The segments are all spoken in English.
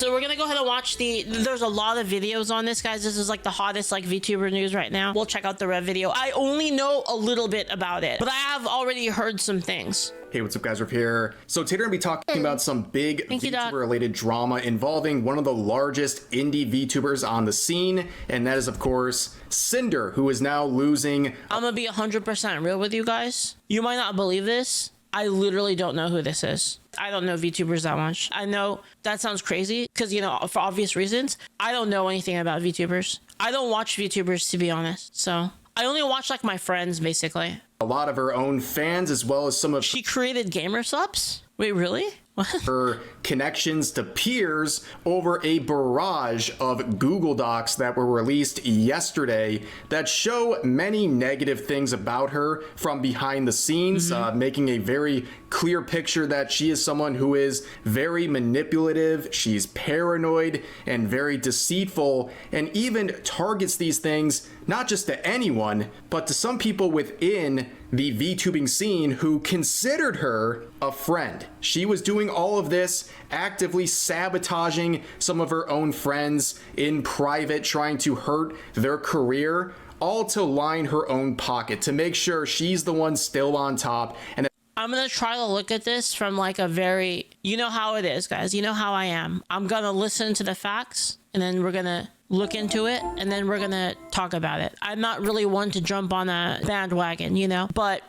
So we're gonna go ahead and watch there's a lot of videos on this, guys. This is like the hottest like VTuber news right now. We'll check out the Rev video. I only know a little bit about it, but I have already heard some things. Hey, what's up guys, Rev here. So today we're gonna be talking about some big VTuber related drama involving one of the largest indie VTubers on the scene, and that is of course Cinder, who is now losing. I'm gonna be 100% real with you guys. You might not believe this. I literally don't know who this is. I don't know VTubers that much. I know that sounds crazy because, you know, for obvious reasons, I don't know anything about VTubers. I don't watch VTubers, to be honest. So I only watch like my friends, basically. A lot of her own fans, as well as some of She created gamer subs? Wait, really? What? Her connections to peers over a barrage of Google Docs that were released yesterday that show many negative things about her from behind the scenes, making a very clear picture that she is someone who is very manipulative, she's paranoid and very deceitful, and even targets these things not just to anyone, but to some people within the VTubing scene who considered her a friend. She was doing all of this, actively sabotaging some of her own friends in private, trying to hurt their career, all to line her own pocket, to make sure she's the one still on top. And I'm gonna try to look at this from like a very, you know how it is, guys. You know how I am. I'm gonna listen to the facts and then we're gonna look into it and then we're gonna talk about it. I'm not really one to jump on a bandwagon, you know, but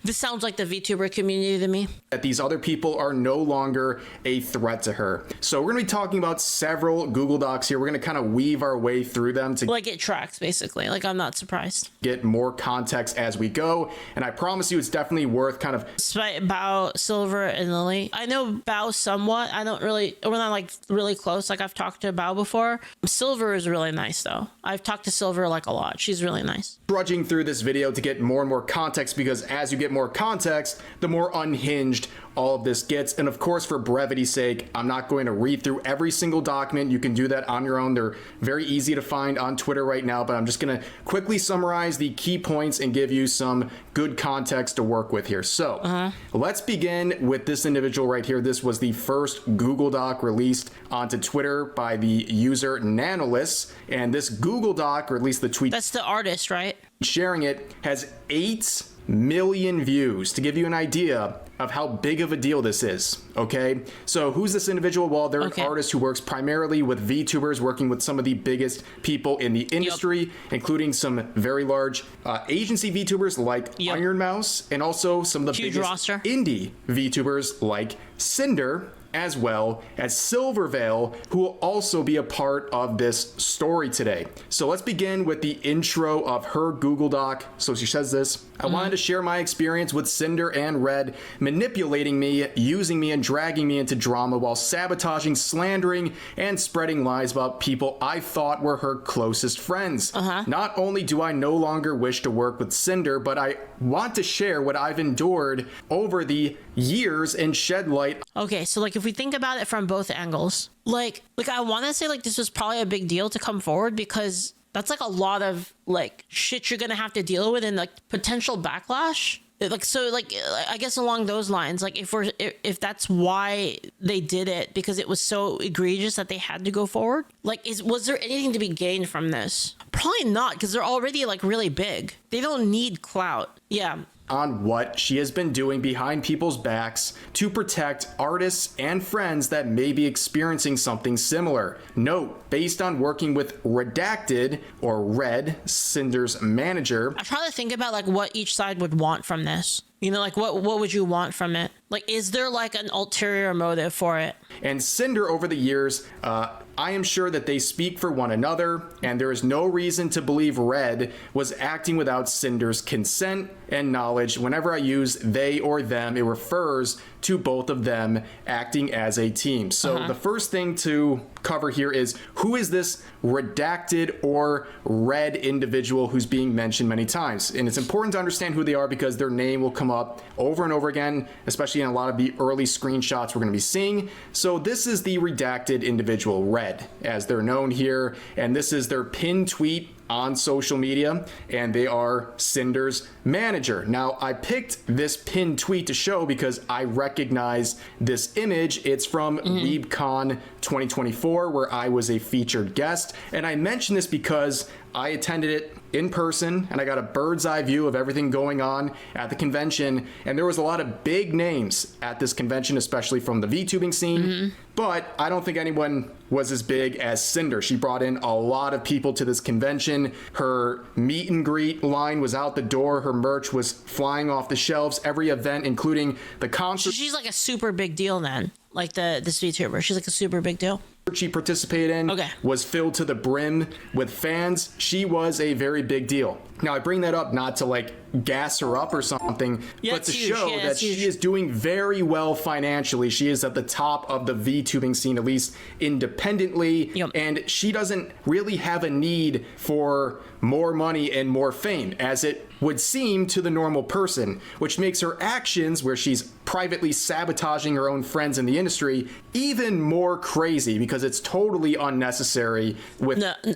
this sounds like the VTuber community to me. That these other people are no longer a threat to her. So we're gonna be talking about several Google Docs here. We're gonna kind of weave our way through them to like it tracks, basically. Like I'm not surprised. Get more context as we go. And I promise you it's definitely worth kind of. Despite Bao, Silver, and Lily. I know Bao somewhat. I don't really, we're not like really close. Like I've talked to Bao before. Silver is really nice though. I've talked to Silver like a lot. She's really nice. Trudging through this video to get more and more context, because as you get more context, the more unhinged all of this gets. And of course, for brevity's sake, I'm not going to read through every single document. You can do that on your own. They're very easy to find on Twitter right now, but I'm just going to quickly summarize the key points and give you some good context to work with here. So let's begin with this individual right here. This was the first Google Doc released onto Twitter by the user Nanolus, and this Google Doc, or at least the tweet, that's the artist, right? Sharing it, has 8 million views, to give you an idea of how big of a deal this is. Okay, so who's this individual? Well, they're an artist who works primarily with VTubers, working with some of the biggest people in the industry, including some very large agency VTubers like Iron Mouse, and also some of the huge biggest roster indie VTubers like Cinder, as well as Silvervale, who will also be a part of this story today. So let's begin with the intro of her Google Doc. So she says this: I wanted to share my experience with Cinder and Red manipulating me, using me, and dragging me into drama while sabotaging, slandering, and spreading lies about people I thought were her closest friends. Not only do I no longer wish to work with Cinder, but I want to share what I've endured over the years and shed light. Okay, so like if we think about it from both angles, like I want to say like this was probably a big deal to come forward, because that's like a lot of like shit you're gonna have to deal with and like potential backlash. Like, so like I guess along those lines, like if that's why they did it, because it was so egregious that they had to go forward, like was there anything to be gained from this? Probably not, because they're already like really big. They don't need clout. Yeah. On what she has been doing behind people's backs to protect artists and friends that may be experiencing something similar. Note, based on working with Redacted, or Red, Cinder's manager. I try to think about like what each side would want from this. You know, like what would you want from it? Like, is there like an ulterior motive for it? And Cinder, over the years, I am sure that they speak for one another, and there is no reason to believe Red was acting without Cinder's consent and knowledge. Whenever I use they or them, it refers to both of them acting as a team. So the first thing to cover here is, who is this Redacted or Red individual who's being mentioned many times? And it's important to understand who they are, because their name will come up over and over again, especially in a lot of the early screenshots we're going to be seeing. So this is the Redacted individual, Red, as they're known here, and this is their pinned tweet on social media, and they are Cinder's manager. Now, I picked this pinned tweet to show because I recognize this image. It's from WeebCon 2024, where I was a featured guest, and I mention this because I attended it in person and I got a bird's eye view of everything going on at the convention, and there was a lot of big names at this convention, especially from the VTubing scene, but I don't think anyone was as big as Cinder. She brought in a lot of people to this convention. Her meet and greet line was out the door. Her merch was flying off the shelves. Every event, including the concert She's like a super big deal then. Like this VTuber. She's like a super big deal. she participated in was filled to the brim with fans. She was a very big deal. Now, I bring that up not to like gas her up or something, but to show that she is doing very well financially. She is at the top of the VTubing scene, at least independently, and she doesn't really have a need for more money and more fame, as it would seem to the normal person, which makes her actions, where she's privately sabotaging her own friends in the industry, even more crazy because it's totally unnecessary.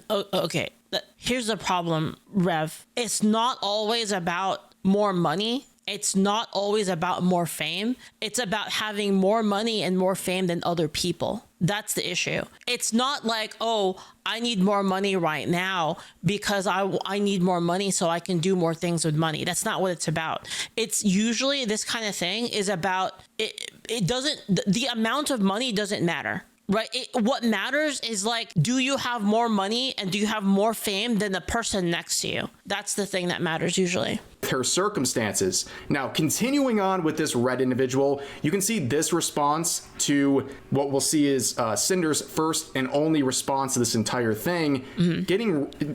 Okay. Here's the problem, Rev. It's not always about more money. It's not always about more fame. It's about having more money and more fame than other people. That's the issue. It's not like, oh, I need more money right now because I need more money so I can do more things with money. That's not what it's about. It's usually this kind of thing is about, the amount of money doesn't matter. Right. What matters is like, do you have more money and do you have more fame than the person next to you? That's the thing that matters usually. Her circumstances. Now, continuing on with this red individual, you can see this response to what we'll see is Cinder's first and only response to this entire thing,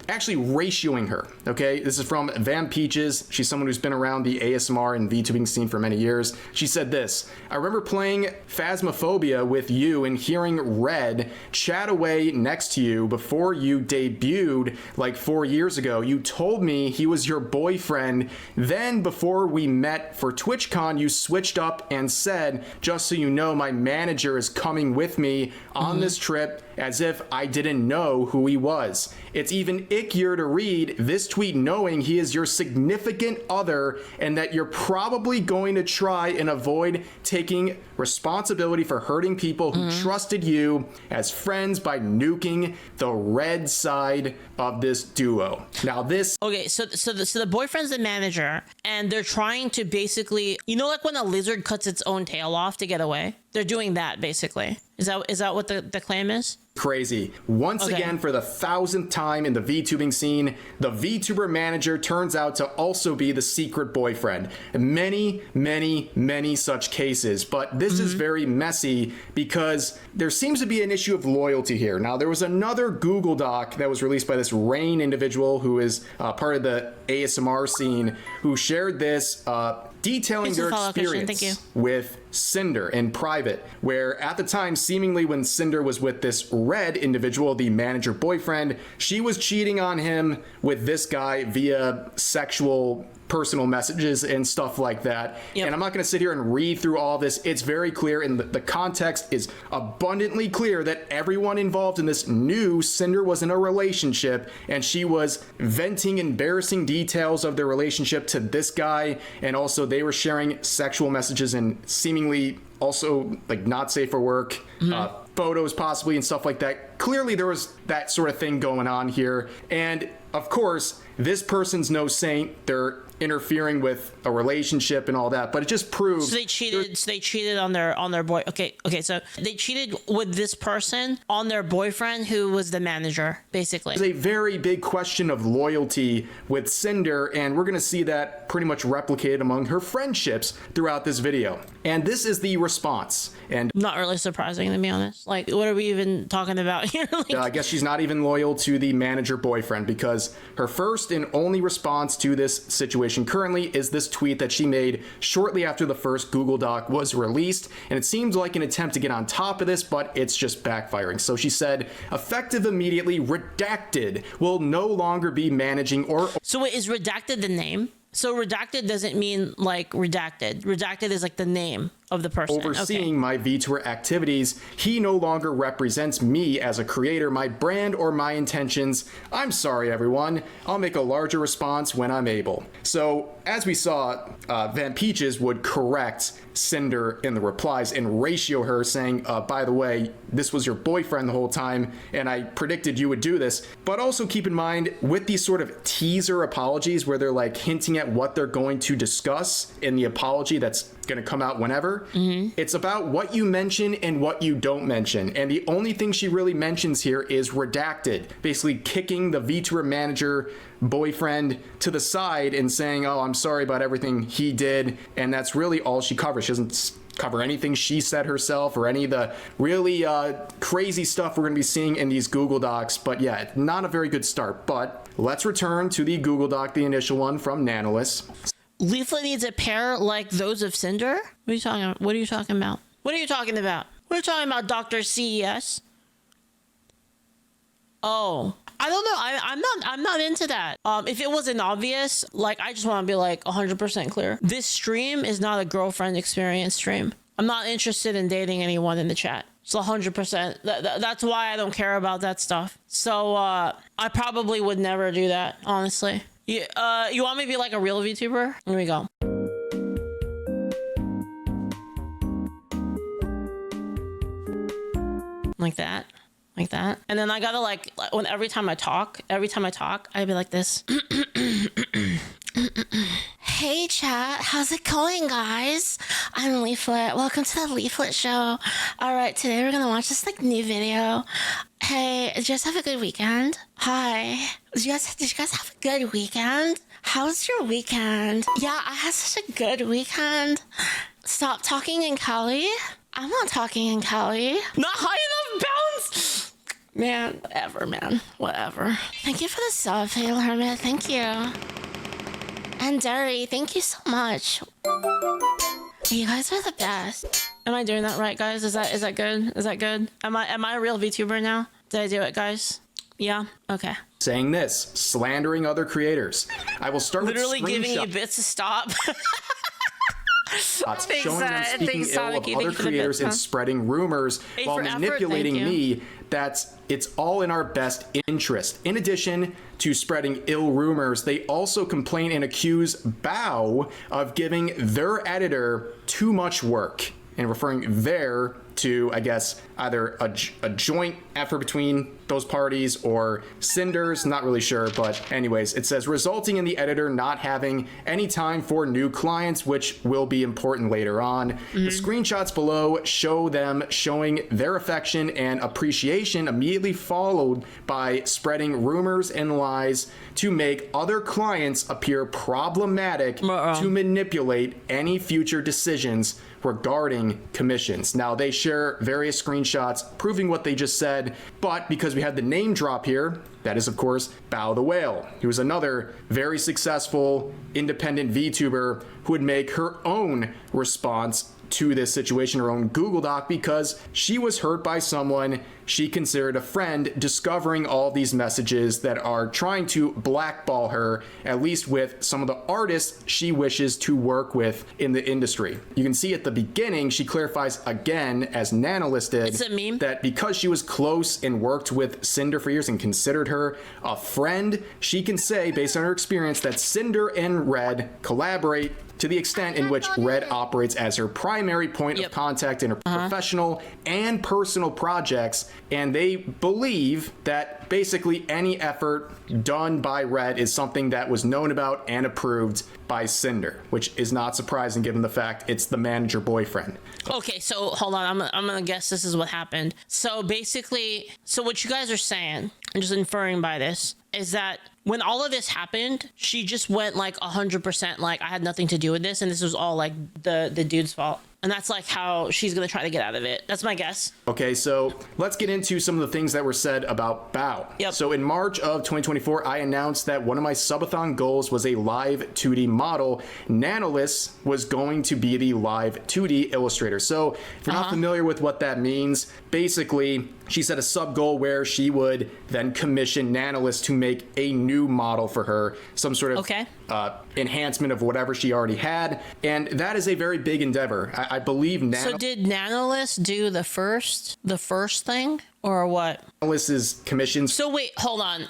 actually ratioing her. Okay, this is from Van Peaches. She's someone who's been around the ASMR and VTubing scene for many years. She said this: I remember playing Phasmophobia with you and hearing Red chat away next to you before you debuted like 4 years ago. You told me he was your boyfriend. Then before we met for TwitchCon, you switched up and said, just so you know, my manager is coming with me on this trip, as if I didn't know who he was. It's even ickier to read this tweet knowing he is your significant other and that you're probably going to try and avoid taking responsibility for hurting people who trusted you as friends by nuking the red side of this duo. Now this... Okay, so the boyfriend's the manager and they're trying to basically, you know, like when a lizard cuts its own tail off to get away? They're doing that basically. Is that what the claim is? Crazy. Once again, for the 1,000th time in the VTubing scene, the VTuber manager turns out to also be the secret boyfriend. Many, many, many such cases, but this is very messy because there seems to be an issue of loyalty here. Now, there was another Google Doc that was released by this Rain individual who is part of the ASMR scene, who shared this detailing their experience with Cinder in private, where at the time, seemingly when Cinder was with this red individual, the manager boyfriend, she was cheating on him with this guy via sexual personal messages and stuff like that. And I'm not going to sit here and read through all this. It's very clear, and the context is abundantly clear that everyone involved in this knew Cinder was in a relationship, and she was venting embarrassing details of their relationship to this guy, and also they were sharing sexual messages and seemingly also like not safe for work photos possibly and stuff like that. Clearly there was that sort of thing going on here, and of course this person's no saint. They're interfering with a relationship and all that, but it just proves they cheated on their boy. Okay, so they cheated with this person on their boyfriend who was the manager, basically. There's a very big question of loyalty with Cinder, and we're going to see that pretty much replicated among her friendships throughout this video. And this is the response. And not really surprising, to be honest. Like, what are we even talking about here? Like, I guess she's not even loyal to the manager boyfriend, because her first and only response to this situation currently is this tweet that she made shortly after the first Google Doc was released, and it seems like an attempt to get on top of this, but it's just backfiring. So she said, effective immediately, redacted will no longer be managing or... So wait, is redacted the name? So redacted doesn't mean like redacted. Redacted is like the name. of the person overseeing my VTuber activities. He no longer represents me as a creator, my brand, or my intentions. I'm sorry, everyone. I'll make a larger response when I'm able. So, as we saw, Van Peaches would correct Cinder in the replies and ratio her, saying, by the way, this was your boyfriend the whole time, and I predicted you would do this. But also keep in mind, with these sort of teaser apologies where they're like hinting at what they're going to discuss in the apology that's going to come out whenever, it's about what you mention and what you don't mention. And the only thing she really mentions here is redacted, basically kicking the VTuber manager boyfriend to the side and saying, oh, I'm sorry about everything he did. And that's really all she covers. She doesn't cover anything she said herself or any of the really crazy stuff we're going to be seeing in these Google Docs. But yeah, not a very good start. But let's return to the Google Doc, the initial one from Nanolis. Leaflit needs a pair like those of Cinder? What are you talking about? What are you talking about? What are you talking about? We're talking about Dr. CES. Oh, I don't know. I'm not into that. If it wasn't obvious, like, I just want to be like 100% clear. This stream is not a girlfriend experience stream. I'm not interested in dating anyone in the chat. It's 100%. That's why I don't care about that stuff. So I probably would never do that, honestly. You want me to be like a real VTuber? Here we go. Like that. Like that. And then I gotta like, when every time I talk, I'd be like this. Hey chat, how's it going, guys? I'm Leaflit. Welcome to the Leaflit show. All right, today we're gonna watch this like new video. Hey, did you guys have a good weekend? Hi. Did you guys have a good weekend? How's your weekend? Yeah, I had such a good weekend. Stop talking in Cali. I'm not talking in Cali. Not high enough bounds. Man, whatever, man. Whatever. Thank you for the sub, Fatal Hermit. Thank you. And Derry, thank you so much. You guys are the best. Am I doing that right, guys? Is that good? Is that good? Am I a real VTuber now? Did I do it, guys? Yeah? Okay. Saying this, slandering other creators. I will start literally with giving you bits to stop. Showing them speaking ill of other creators and spreading rumors while manipulating me. It's all in our best interest. In addition to spreading ill rumors, they also complain and accuse Bao of giving their editor too much work, and referring there to, I guess, either a joint effort between those parties or Cinder's, not really sure. But anyways, it says resulting in the editor not having any time for new clients, which will be important later on. The screenshots below show them showing their affection and appreciation, immediately followed by spreading rumors and lies to make other clients appear problematic to manipulate any future decisions regarding commissions. Now, they share various screenshots proving what they just said, but because we had the name drop here, that is, of course, Bao the Whale, who is another very successful independent VTuber who would make her own response to this situation, her own Google Doc, because she was hurt by someone she considered a friend, discovering all these messages that are trying to blackball her, at least with some of the artists she wishes to work with in the industry. You can see at the beginning, she clarifies again, as Nano listed, that because she was close and worked with Cinder for years and considered her a friend, she can say, based on her experience, that Cinder and Red collaborate to the extent in which Red operates as her primary point of contact in her professional and personal projects, and they believe that basically any effort done by Red is something that was known about and approved by Cinder, which is not surprising given the fact it's the manager boyfriend. Okay, so hold on, I'm gonna guess this is what happened. So basically, so what you guys are saying, I'm just inferring by this, is that when all of this happened, she just went like 100% like, I had nothing to do with this, and this was all like the dude's fault. And that's like how she's gonna try to get out of it. That's my guess. Okay, so let's get into some of the things that were said about Bao. So in March of 2024, I announced that one of my subathon goals was a live 2D model. Nanolis was going to be the live 2D illustrator. So if you're not familiar with what that means, basically, she set a sub goal where she would then commission Nanolis to make a new model for her, some sort of enhancement of whatever she already had. And that is a very big endeavor. I believe So did Nanolist do the first thing or what? Nanolist's commissions. So wait, hold on.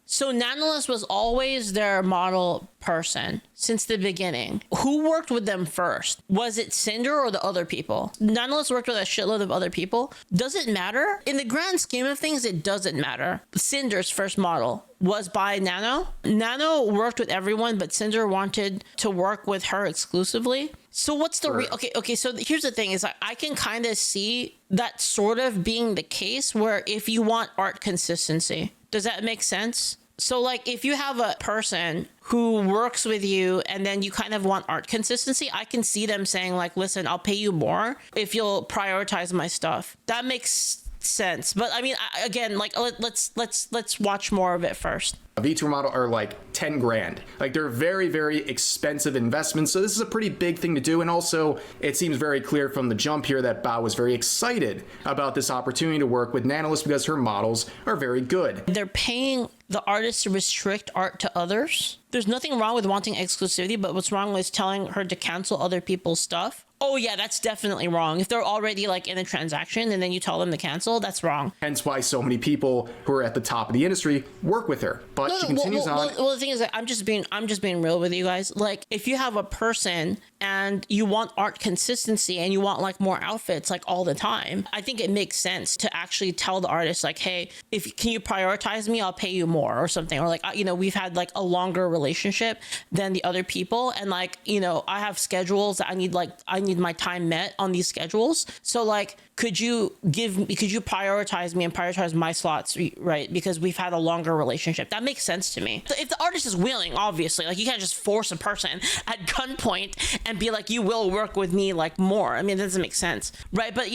So Nanolist was always their model person since the beginning. Who worked with them first? Was it Cinder or the other people? Nanolist worked with a shitload of other people. Does it matter? In the grand scheme of things, it doesn't matter. Cinder's first model was by Nano. Nano worked with everyone, but Cinder wanted to work with her exclusively. So what's the okay, so here's the thing is I can kind of see that sort of being the case where if you want art consistency, does that make sense? So like if you have a person who works with you and then you kind of want art consistency, I can see them saying like, listen, I'll pay you more if you'll prioritize my stuff. That makes sense. But I mean, again, like let's watch more of it first. A VTuber model are like 10 grand. Like they're very, very expensive investments. So this is a pretty big thing to do. And also it seems very clear from the jump here that Bao was very excited about this opportunity to work with Nanolist because her models are very good. They're paying the artist to restrict art to others. There's nothing wrong with wanting exclusivity, but what's wrong with telling her to cancel other people's stuff? Oh yeah, that's definitely wrong. If they're already like in a transaction and then you tell them to cancel, that's wrong. Hence why so many people who are at the top of the industry work with her. But she continues on. Well, the thing is that I'm just being real with you guys. Like if you have a person and you want art consistency and you want like more outfits like all the time, I think it makes sense to actually tell the artist like, hey, can you prioritize me? I'll pay you more or something. Or like, we've had like a longer relationship than the other people. And like, I have schedules that I need my time met on these schedules. So like, could you prioritize me and prioritize my slots, right? Because we've had a longer relationship. That makes sense to me. If the artist is willing, obviously, like you can't just force a person at gunpoint and be like, you will work with me like more. I mean, that doesn't make sense, right? But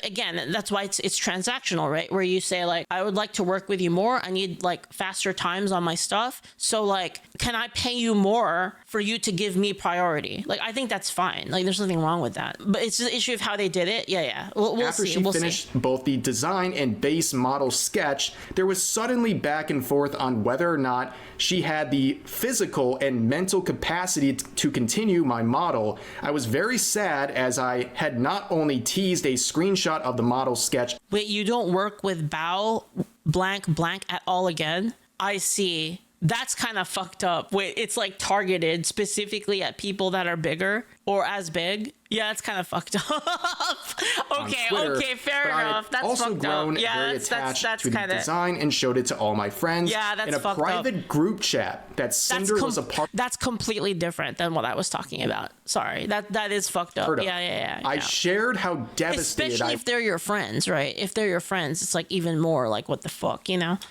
again, that's why it's transactional, right? Where you say like, I would like to work with you more. I need like faster times on my stuff. So like, can I pay you more for you to give me priority? Like, I think that's fine. Like, there's nothing wrong with that. But it's the issue of how they did it. Yeah. We'll After see. she finished both the design and base model sketch, there was suddenly back and forth on whether or not she had the physical and mental capacity to continue my model. I was very sad as I had not only teased a screenshot of the model sketch. Wait, you don't work with Bao blank at all again? I see. That's kind of fucked up. Wait, it's like targeted specifically at people that are bigger or as big. Yeah, that's kind of fucked up. Okay, fair enough. That's also fucked grown up. Yeah, very that's attached to the kinda... design and showed it to all my friends. Yeah, that's in a fucked private up. group chat that Cinder was a part. That's completely different than what I was talking about. Sorry, that is fucked up. Yeah. I shared how devastated especially if they're your friends, right? If they're your friends, it's like even more like what the fuck,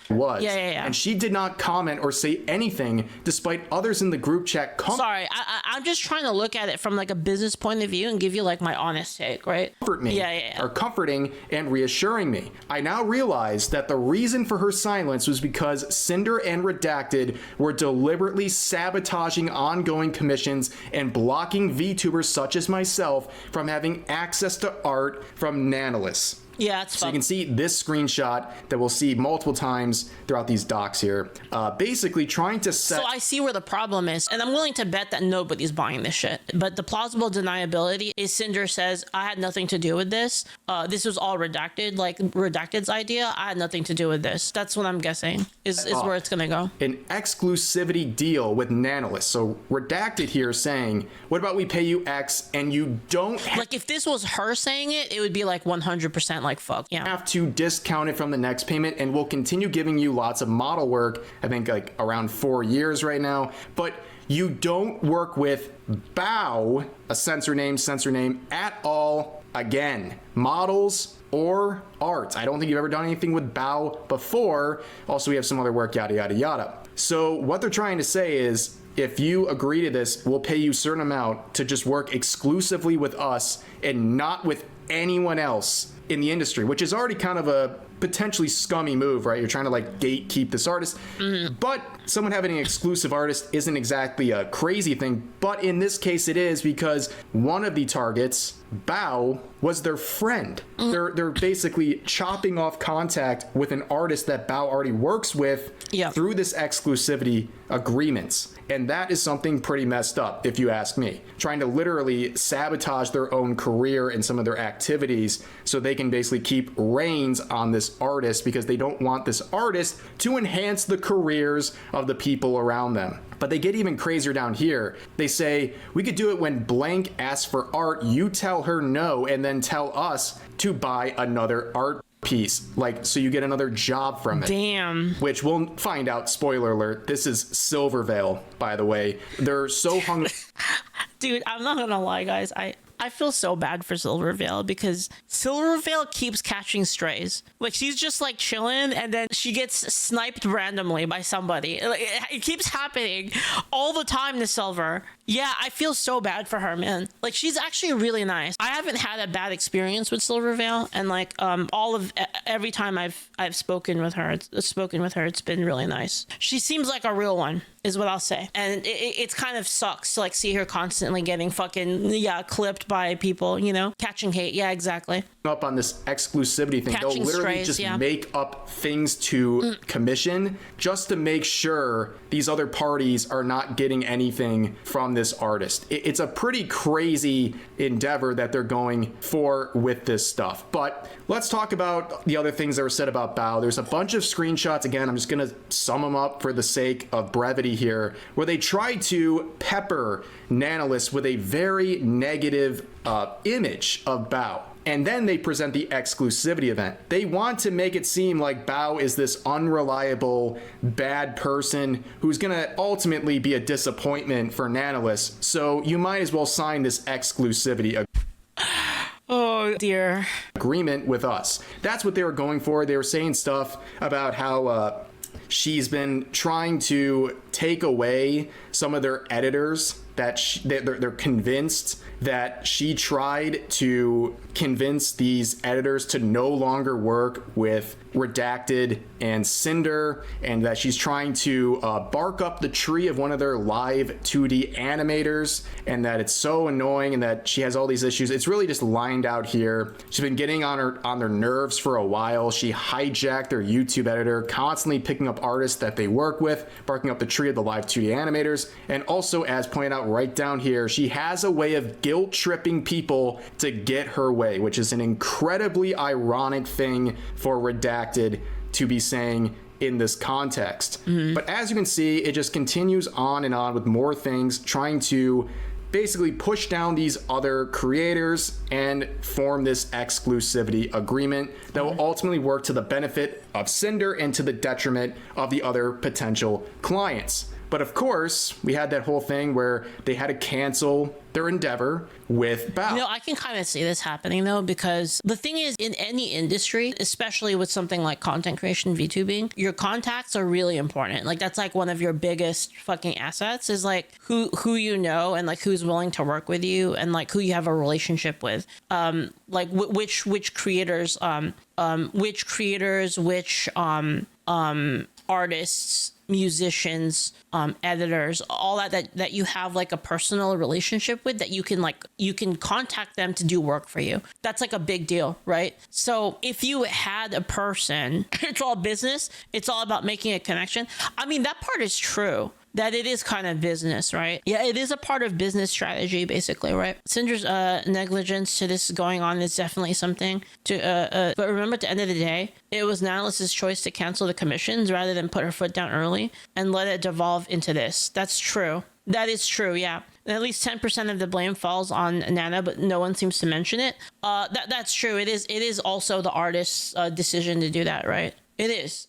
was. Yeah. And she did not comment or say anything, despite others in the group chat. Sorry, I'm just trying to look at it from like a business point of view and give you like my honest take, right? Comfort me. Yeah. Or comforting and reassuring me. I now realize that the reason for her silence was because Cinder and Redacted were deliberately sabotaging ongoing commissions and blocking VTubers such as myself from having access to art from Nanolist. Yeah, it's so you can see this screenshot that we'll see multiple times throughout these docs here. Basically trying to set... So I see where the problem is, and I'm willing to bet that nobody's buying this shit. But the plausible deniability is Cinder says, I had nothing to do with this. This was all Redacted, like Redacted's idea. I had nothing to do with this. That's what I'm guessing is where it's going to go. An exclusivity deal with Nanolist. So Redacted here saying, what about we pay you X and you don't... Like if this was her saying it, it would be like 100% like fuck. Yeah. Have to discount it from the next payment, and we'll continue giving you lots of model work. I think like around 4 years right now, but you don't work with Bao, a censor name at all again. Models or art. I don't think you've ever done anything with Bao before. Also, we have some other work, yada, yada, yada. So what they're trying to say is, if you agree to this, we'll pay you a certain amount to just work exclusively with us and not with anyone else in the industry, which is already kind of a potentially scummy move, right? You're trying to like gatekeep this artist. Mm-hmm. But someone having an exclusive artist isn't exactly a crazy thing, but in this case it is, because one of the targets, Bao, was their friend. They're basically chopping off contact with an artist that Bao already works with through this exclusivity agreements. And that is something pretty messed up, if you ask me. Trying to literally sabotage their own career and some of their activities so they can basically keep reins on this artist, because they don't want this artist to enhance the careers of the people around them. But they get even crazier down here. They say, we could do it when blank asks for art, you tell her no, and then tell us to buy another art piece, like, so you get another job from it. Damn. Which we'll find out, spoiler alert, this is Silvervale, by the way. They're so hung... Dude, I'm not gonna lie, guys. I feel so bad for Silvervale, because Silvervale keeps catching strays. Like, she's just like chilling, and then she gets sniped randomly by somebody. It keeps happening all the time to Silver. Yeah, I feel so bad for her, man. Like, she's actually really nice. I haven't had a bad experience with Silvervale, and like every time I've spoken with her, it's been really nice. She seems like a real one, is what I'll say. And it's kind of sucks to like see her constantly getting fucking clipped by people, you know, catching hate. Yeah, exactly. Up on this exclusivity thing, they'll literally just make up things to commission just to make sure these other parties are not getting anything from this artist. It's a pretty crazy endeavor that they're going for with this stuff. But let's talk about the other things that were said about Bao. There's a bunch of screenshots. Again, I'm just gonna sum them up for the sake of brevity here, where they tried to pepper Nanolis with a very negative image of Bao. And then they present the exclusivity event. They want to make it seem like Bao is this unreliable, bad person who's going to ultimately be a disappointment for Nanolis. So you might as well sign this exclusivity oh dear agreement with us. That's what they were going for. They were saying stuff about how she's been trying to take away some of their editors, that they're convinced that she tried to convince these editors to no longer work with Redacted and Cinder, and that she's trying to bark up the tree of one of their live 2D animators, and that it's so annoying, and that she has all these issues. It's really just lined out here. She's been getting on their nerves for a while. She hijacked their YouTube editor, constantly picking up artists that they work with, barking up the tree of the live 2D animators. And also, as pointed out right down here, she has a way of guilt tripping people to get her way, which is an incredibly ironic thing for Redacted to be saying in this context. But as you can see, it just continues on and on with more things, trying to basically push down these other creators and form this exclusivity agreement that will ultimately work to the benefit of Cinder and to the detriment of the other potential clients. But of course, we had that whole thing where they had to cancel their endeavor with Bao. You know, I can kind of see this happening though, because the thing is, in any industry, especially with something like content creation, VTubing, your contacts are really important. Like, that's like one of your biggest fucking assets, is like who you know, and like who's willing to work with you, and like who you have a relationship with. Like which creators, artists, musicians, editors, all that you have like a personal relationship with, that you can contact them to do work for you. That's like a big deal, right? So if you had a person, it's all business, it's all about making a connection. I mean, that part is true, that it is kind of business, right? Yeah, it is a part of business strategy, basically, right? Cinder's negligence to this going on is definitely something to, but remember, at the end of the day, it was Nanolis's choice to cancel the commissions rather than put her foot down early and let it devolve into this. That's true. That is true, yeah. And at least 10% of the blame falls on Nana, but no one seems to mention it. That's true. It is also the artist's decision to do that, right? It is.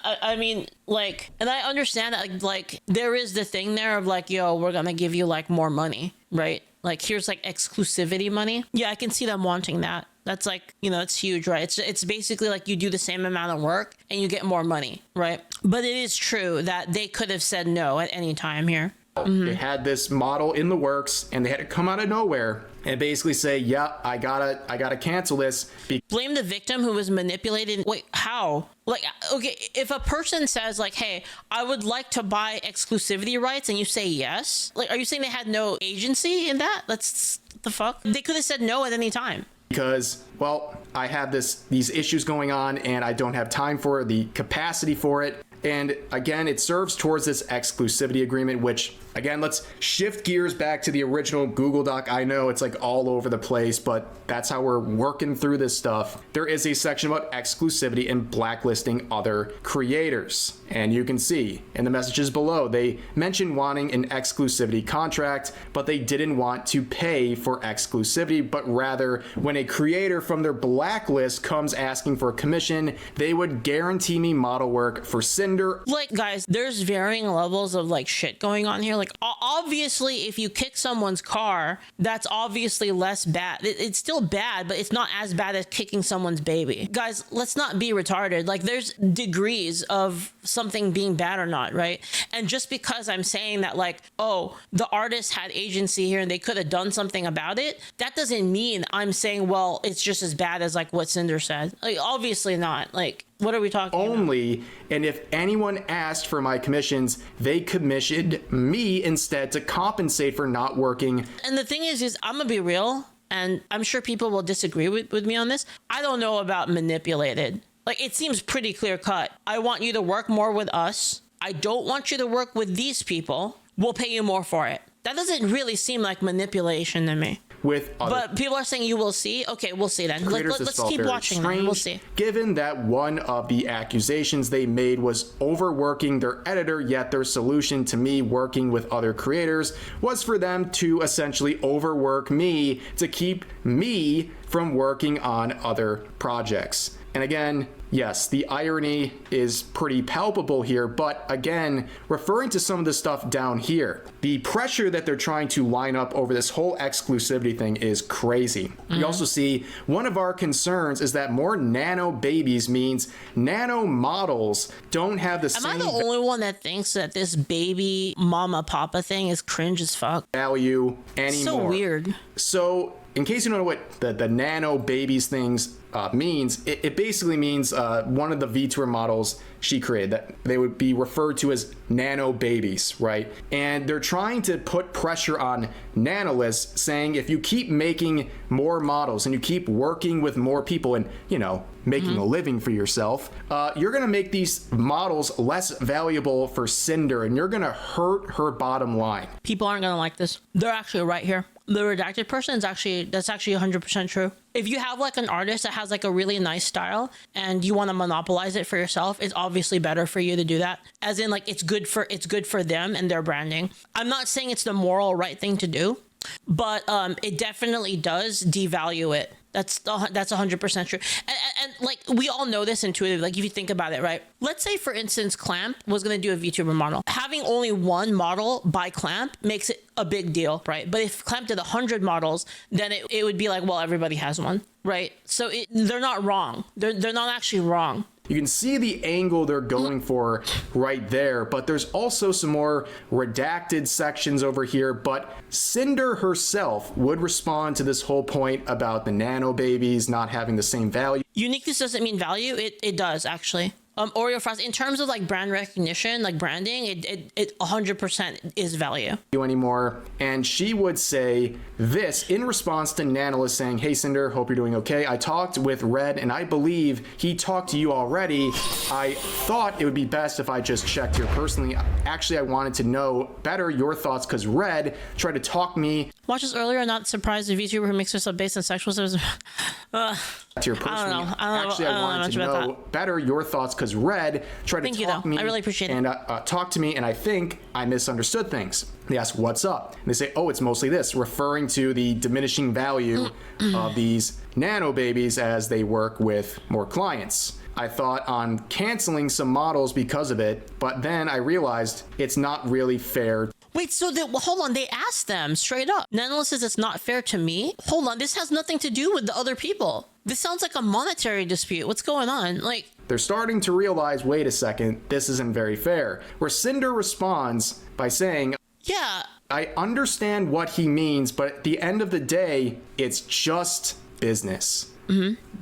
I mean, like, and I understand that, like, there is the thing there of like, yo, we're gonna give you like more money, right? Like, here's like exclusivity money. Yeah, I can see them wanting that. That's like, you know, it's huge, right? It's basically like you do the same amount of work and you get more money, right? But it is true that they could have said no at any time here. They had this model in the works and they had to come out of nowhere and basically say, yeah, I gotta cancel this. Blame the victim who was manipulated. Wait, how? Like, okay, if a person says like, hey, I would like to buy exclusivity rights, and you say yes, like, are you saying they had no agency in that? That's the fuck. They could have said no at any time. Because, well, I have these issues going on and I don't have time for it, the capacity for it. And again, it serves towards this exclusivity agreement, which, again, let's shift gears back to the original Google Doc. I know it's like all over the place, but that's how we're working through this stuff. There is a section about exclusivity and blacklisting other creators. And you can see in the messages below, they mention wanting an exclusivity contract, but they didn't want to pay for exclusivity, but rather when a creator from their blacklist comes asking for a commission, they would guarantee me model work for Cinder. Like, guys, there's varying levels of like shit going on here. Like, obviously, if you kick someone's car, that's obviously less bad. It's still bad, but it's not as bad as kicking someone's baby. Guys, let's not be retarded. Like, there's degrees of something being bad or not, right? And just because I'm saying that, like, oh, the artist had agency here and they could have done something about it, that doesn't mean I'm saying, well, it's just as bad as like what Cinder said. Like, obviously not. Like, what are we talking only about? And if anyone asked for my commissions, they commissioned me instead to compensate for not working. And the thing is I'm gonna be real, and I'm sure people will disagree with me on this. I don't know about manipulated. Like, it seems pretty clear cut. I want you to work more with us. I don't want you to work with these people. We'll pay you more for it. That doesn't really seem like manipulation to me. But people are saying you will see. Okay, we'll see then. Let's keep watching then. We'll see. Given that one of the accusations they made was overworking their editor, yet their solution to me working with other creators was for them to essentially overwork me to keep me from working on other projects. And again, yes, the irony is pretty palpable here, but again, referring to some of the stuff down here, the pressure that they're trying to line up over this whole exclusivity thing is crazy. Mm-hmm. We also see one of our concerns is that more nano babies means nano models don't have the same... Am I the only one that thinks that this baby mama papa thing is cringe as fuck? ...value anymore. So weird. So, in case you don't know what the nano babies things means, it basically means one of the VTuber models she created, that they would be referred to as nano babies, right? And they're trying to put pressure on nanolists, saying if you keep making more models and you keep working with more people and, you know, making a living for yourself, you're gonna make these models less valuable for Cinder, and you're gonna hurt her bottom line. People aren't gonna like this. They're actually right here. The redacted person is that's actually 100% true. If you have like an artist that has like a really nice style and you want to monopolize it for yourself, it's obviously better for you to do that. As in, like, it's good for them and their branding. I'm not saying it's the moral right thing to do, but it definitely does devalue it. That's 100% true. And like, we all know this intuitively. Like, if you think about it, right? Let's say, for instance, Clamp was going to do a VTuber model. Having only one model by Clamp makes it a big deal, right? But if Clamp did 100 models, then it would be like, well, everybody has one, right? So they're not wrong. They're not actually wrong. You can see the angle they're going for right there, but there's also some more redacted sections over here. But Cinder herself would respond to this whole point about the nano babies not having the same value. Uniqueness doesn't mean value. It does, actually. Oreo Frost, in terms of like brand recognition, like branding, it 100% is value. Anymore. And she would say this in response to Nanola saying, hey Cinder, hope you're doing okay. I talked with Red and I believe he talked to you already. I thought it would be best if I just checked here personally. Actually, I wanted to know better your thoughts because Red tried to talk me. Watch this earlier, not surprised the VTuber who makes herself based on sexual services. To your personally. Actually, I wanted to know better your thoughts because Red tried to talk me. I really appreciate it. And talk to me, and I think I misunderstood things. They ask, what's up? And they say, oh, it's mostly this, referring to the diminishing value of these nano babies as they work with more clients. I thought on canceling some models because of it, but then I realized it's not really fair. Wait, so hold on, they asked them straight up. Nanola says it's not fair to me. Hold on, this has nothing to do with the other people. This sounds like a monetary dispute. What's going on? Like, they're starting to realize, wait a second, this isn't very fair. Where Cinder responds by saying, Yeah. I understand what he means, but at the end of the day, it's just business.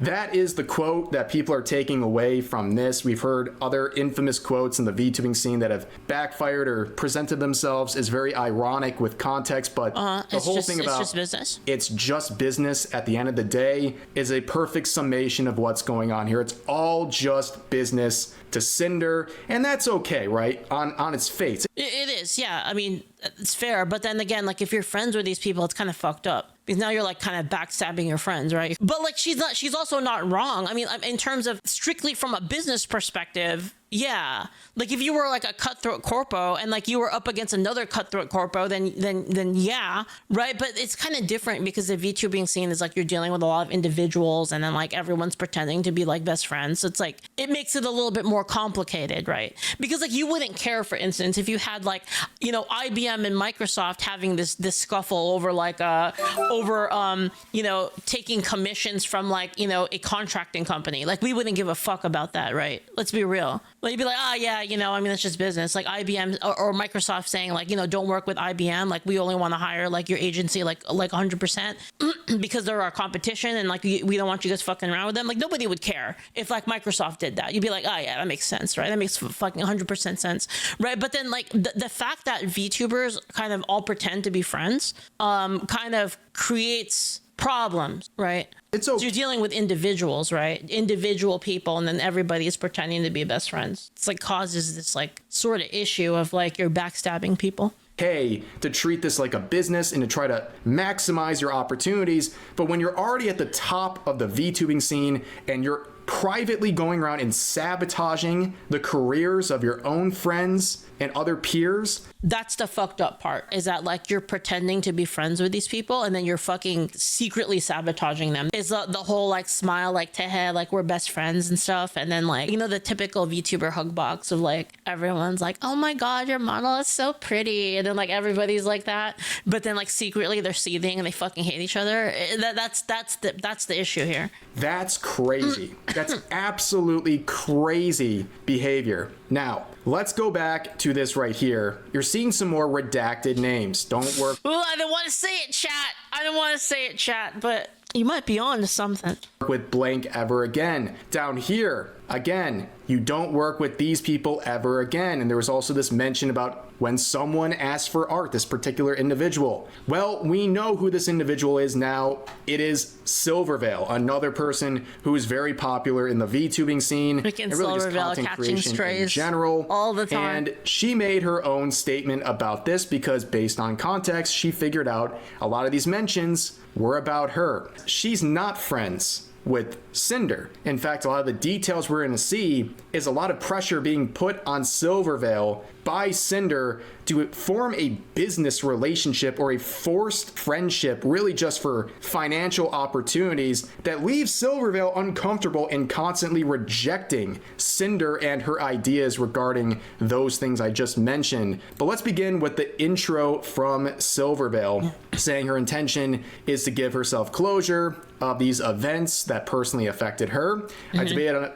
That is the quote that people are taking away from this. We've heard other infamous quotes in the VTubing scene that have backfired or presented themselves as very ironic with context, but the whole thing about it's just business. It's just business at the end of the day is a perfect summation of what's going on here. It's all just business to Cinder, and that's okay, right? On its face. It is, yeah. I mean, it's fair, but then again, like if you're friends with these people, it's kind of fucked up because now you're like kind of backstabbing your friends, right? But like she's also not wrong. I mean, in terms of strictly from a business perspective, yeah. Like if you were like a cutthroat corpo and like you were up against another cutthroat corpo, then yeah, right? But it's kind of different because the VTubing scene is like you're dealing with a lot of individuals and then like everyone's pretending to be like best friends. So it's like it makes it a little bit more complicated, right? Because like you wouldn't care, for instance, if you had like, you know, IBM and Microsoft having this scuffle over like you know, taking commissions from like, you know, a contracting company. Like we wouldn't give a fuck about that, right? Let's be real. Like you'd be like, oh yeah, you know, I mean, that's just business. Like IBM or Microsoft saying like, you know, don't work with IBM. Like we only want to hire like your agency like 100% because they're our competition and like we don't want you guys fucking around with them. Like nobody would care if like Microsoft did that. You'd be like, oh yeah, that makes sense, right? That makes fucking 100% sense, right? But then like the fact that VTubers kind of all pretend to be friends kind of creates problems, right? It's so you're dealing with individuals, right? Individual people, and then everybody is pretending to be best friends. It's like causes this like sort of issue of like you're backstabbing people. To treat this like a business and to try to maximize your opportunities. But when you're already at the top of the VTubing scene and you're privately going around and sabotaging the careers of your own friends and other peers. That's the fucked up part, is that like you're pretending to be friends with these people and then you're fucking secretly sabotaging them. Is the whole like smile like tehe, like we're best friends and stuff. And then like, you know, the typical VTuber hug box of like everyone's like, oh my God, your model is so pretty. And then like everybody's like that. But then like secretly they're seething and they fucking hate each other. That's the issue here. That's crazy. That's absolutely crazy behavior. Now, let's go back to this right here. You're seeing some more redacted names. Don't work. Well, I don't want to say it, chat. But you might be on to something. With blank ever again. Down here, again, you don't work with these people ever again. And there was also this mention about when someone asked for art, this particular individual. Well, we know who this individual is now. It is Silvervale, another person who is very popular in the VTubing scene. And really just content creation strays in general. All the time. And she made her own statement about this because based on context, she figured out a lot of these mentions were about her. She's not friends with Cinder. In fact, a lot of the details we're going to see is a lot of pressure being put on Silvervale by Cinder to form a business relationship or a forced friendship, really just for financial opportunities, that leaves Silvervale uncomfortable and constantly rejecting Cinder and her ideas regarding those things I just mentioned. But let's begin with the intro from Silvervale, saying her intention is to give herself closure of these events that personally affected her. I debated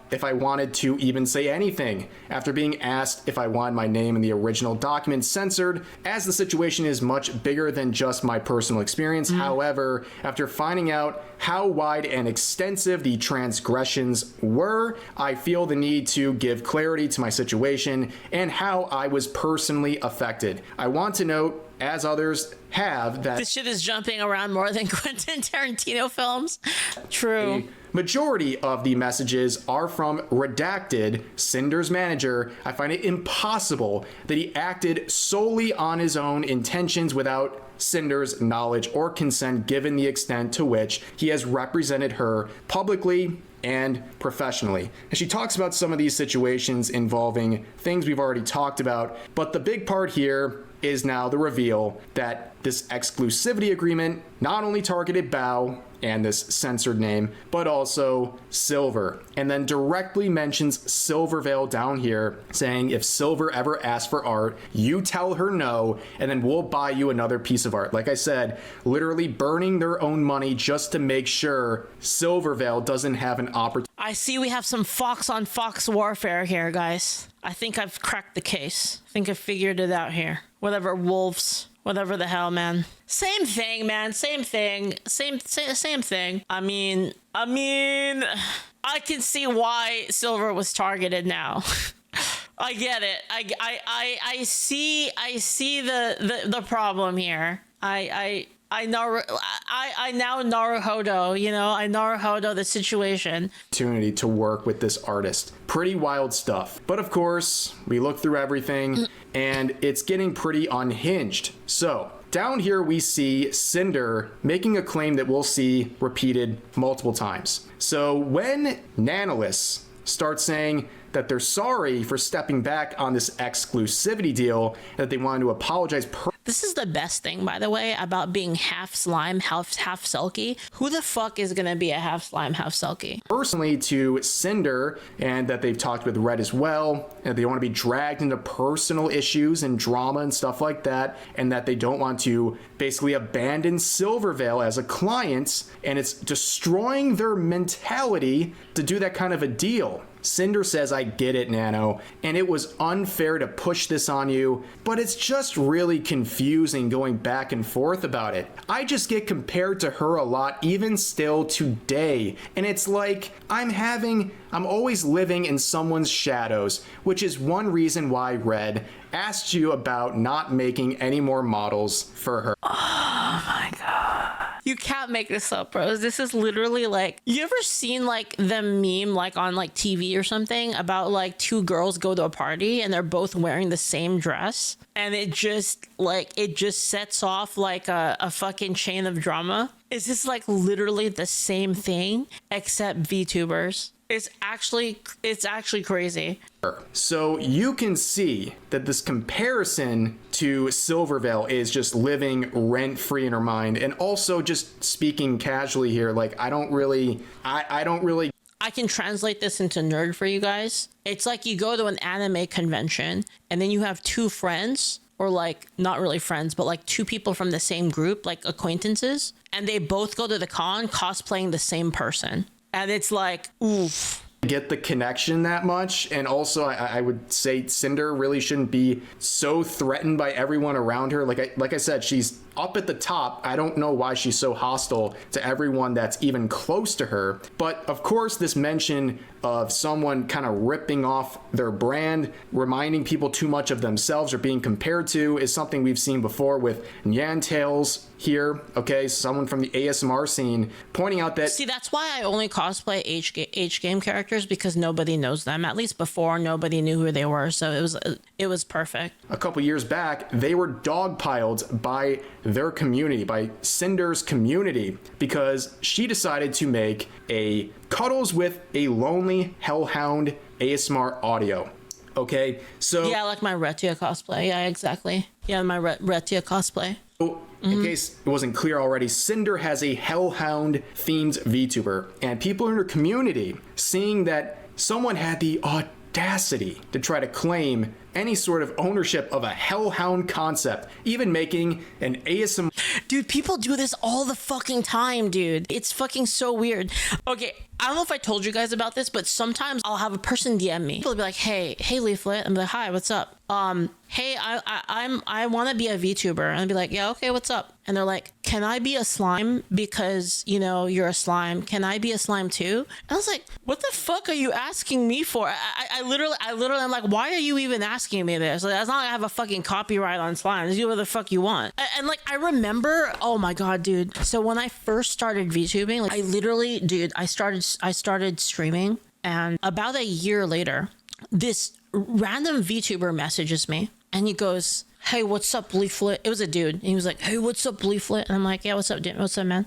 if I wanted to even say anything after being asked if I wanted my name in the original document censored, as the situation is much bigger than just my personal experience. However, after finding out how wide and extensive the transgressions were, I feel the need to give clarity to my situation and how I was personally affected. I want to note, as others have, that this shit is jumping around more than Quentin Tarantino films. True. The majority of the messages are from Redacted, Cinder's manager. I find it impossible that he acted solely on his own intentions without Cinder's knowledge or consent, given the extent to which he has represented her publicly and professionally. And she talks about some of these situations involving things we've already talked about, but the big part here is now the reveal that this exclusivity agreement not only targeted Bao and this censored name, but also Silver, and then directly mentions Silvervale down here, saying if Silver ever asks for art, you tell her no, and then we'll buy you another piece of art. Like I said, literally burning their own money just to make sure Silvervale doesn't have an opportunity. I see we have some Fox on Fox warfare here, guys. I think I've cracked the case. I think I've figured it out here. whatever, wolves, whatever the hell, man. Same thing, man. Same thing. Same thing. I mean, I can see why Silver was targeted now. I get it. I see the problem here. I now Naruhodo, you know, I Naruhodo the situation. Opportunity to work with this artist. Pretty wild stuff. But of course, we look through everything and it's getting pretty unhinged. So down here we see Cinder making a claim that we'll see repeated multiple times. So when Nanolis starts saying that they're sorry for stepping back on this exclusivity deal, that they wanted to apologize. This is the best thing, by the way, about being half slime, half Selkie. Who the fuck is gonna be a half slime, half Selkie? Personally to Cinder, and that they've talked with Red as well, and they want to be dragged into personal issues and drama and stuff like that, and that they don't want to basically abandon Silvervale as a client, and it's destroying their mentality to do that kind of a deal. Cinder says, I get it, Nano, and it was unfair to push this on you, but it's just really confusing going back and forth about it. I just get compared to her a lot, even still today, and it's like I'm always living in someone's shadows, which is one reason why Red asked you about not making any more models for her. Oh my god. You can't make this up, bros. This is literally like, you ever seen like the meme like on like TV or something about like two girls go to a party and they're both wearing the same dress and it just sets off like a fucking chain of drama? Is this like literally the same thing except VTubers? It's actually crazy. So you can see that this comparison to Silvervale is just living rent-free in her mind, and also just speaking casually here, like I don't really. I can translate this into nerd for you guys. It's like you go to an anime convention and then you have two friends, or like not really friends, but like two people from the same group, like acquaintances, and they both go to the con cosplaying the same person. And it's like, oof. Get the connection that much. And also I would say Cinder really shouldn't be so threatened by everyone around her. Like I said, she's up at the top. I don't know why she's so hostile to everyone that's even close to her. But of course, this mention of someone kind of ripping off their brand, reminding people too much of themselves or being compared to, is something we've seen before with Nyantails here. Okay, someone from the ASMR scene pointing out that. See, that's why I only cosplay H game characters, because nobody knows them. At least before, nobody knew who they were, so it was perfect. A couple years back, they were dogpiled by their community, by Cinder's community, because she decided to make a Cuddles with a Lonely Hellhound ASMR audio. Okay, so yeah, like my Retia cosplay. Yeah, exactly. Yeah, my Retia cosplay. So, in case it wasn't clear already, Cinder has a Hellhound themed VTuber, and people in her community, seeing that someone had the audacity to try to claim any sort of ownership of a Hellhound concept, even making an ASMR. Dude, people do this all the fucking time, dude. It's fucking so weird. Okay, I don't know if I told you guys about this, but sometimes I'll have a person DM me. They'll be like, hey Leaflit. I'm like, hi, what's up? Hey, I want to be a VTuber. And I'd be like, yeah, okay, what's up? And they're like, can I be a slime because, you know, you're a slime? Can I be a slime too? And I was like, what the fuck are you asking me for? I literally, I'm like, why are you even asking me this? Like, as long as I have a fucking copyright on slime, do whatever the fuck you want. And like, I remember, oh my God, dude. So when I first started VTubing, like I literally, dude, I started streaming, and about a year later, this random VTuber messages me and he goes, hey, what's up, Leaflit? It was a dude. And he was like, hey, what's up, Leaflit? And I'm like, yeah, what's up, dude? What's up, man?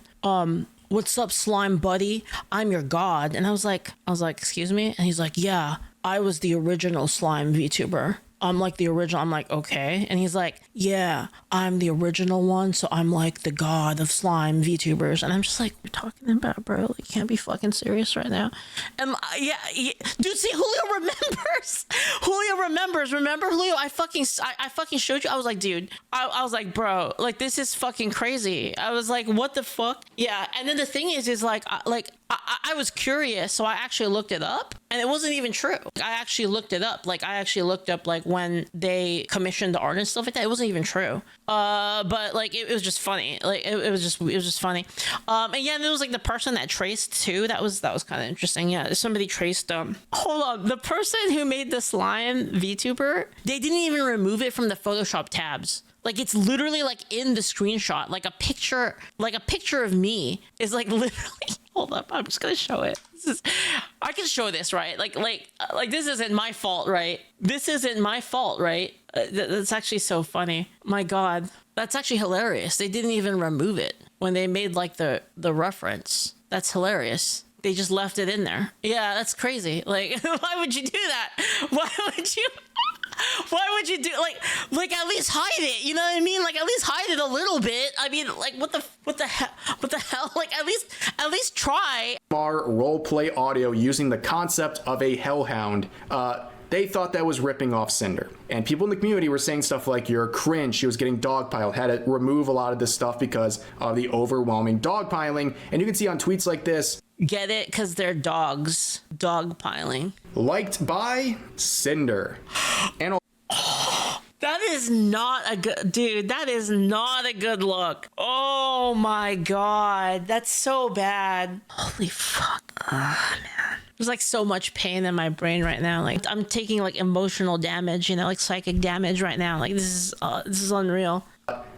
What's up, slime buddy? I'm your god. And I was like, excuse me? And he's like, yeah, I was the original slime VTuber. I'm like the original. I'm like, okay. And he's like, yeah, I'm the original one. So I'm like the god of slime VTubers. And I'm just like, what are you talking about, bro? Like, you can't be fucking serious right now. And yeah, dude, see, Julio remembers. Julio remembers. Remember, Julio? I fucking showed you. I was like, dude, I was like, bro, like, this is fucking crazy. I was like, what the fuck? Yeah. And then the thing is like I was curious, so I actually looked it up, and it wasn't even true. I actually looked it up. Like, I actually looked up, like, when they commissioned the art and stuff like that. It wasn't even true. But, like, it was just funny. Like, it was just funny. And yeah, there was, like, the person that traced, too. That was kind of interesting. Yeah, somebody traced, hold on. The person who made the slime VTuber, they didn't even remove it from the Photoshop tabs. Like, it's literally, like, in the screenshot. Like a picture of me is, like, literally... Hold up, I'm just gonna show it. I can show this, right? Like this isn't my fault, right? This isn't my fault, right? That's actually so funny. My God, that's actually hilarious. They didn't even remove it when they made, like, the reference. That's hilarious. They just left it in there. Yeah, that's crazy. Like, why would you do that? Why would you do, like at least hide it? You know what I mean? Like, at least hide it a little bit. I mean, like, what the hell? Like, at least try. Our roleplay audio using the concept of a hellhound. They thought that was ripping off Cinder. And people in the community were saying stuff like, you're cringe, she was getting dogpiled, had to remove a lot of this stuff because of the overwhelming dogpiling. And you can see on tweets like this. Get it? Because they're dogs. Dogpiling. Liked by Cinder. And that is not a good... Dude, that is not a good look. Oh my God. That's so bad. Holy fuck. Oh, man. There's, like, so much pain in my brain right now. Like, I'm taking, like, emotional damage, you know, like psychic damage right now. Like, this is unreal.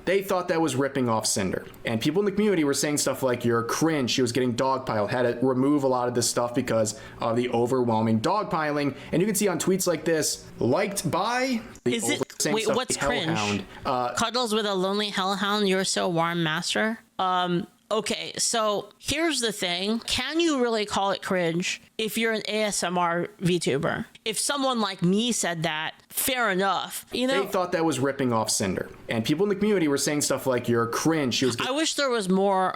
They thought that was ripping off Cinder. And people in the community were saying stuff like, you're cringe, she was getting dogpiled, had to remove a lot of this stuff because of the overwhelming dogpiling. And you can see on tweets like this, liked by... Wait, what's cringe? Cuddles with a lonely hellhound, you're so warm, master? Okay, so here's the thing. Can you really call it cringe if you're an ASMR VTuber? If someone like me said that, fair enough. You know, they thought that was ripping off Cinder. And people in the community were saying stuff like, you're cringe. She was I wish there was more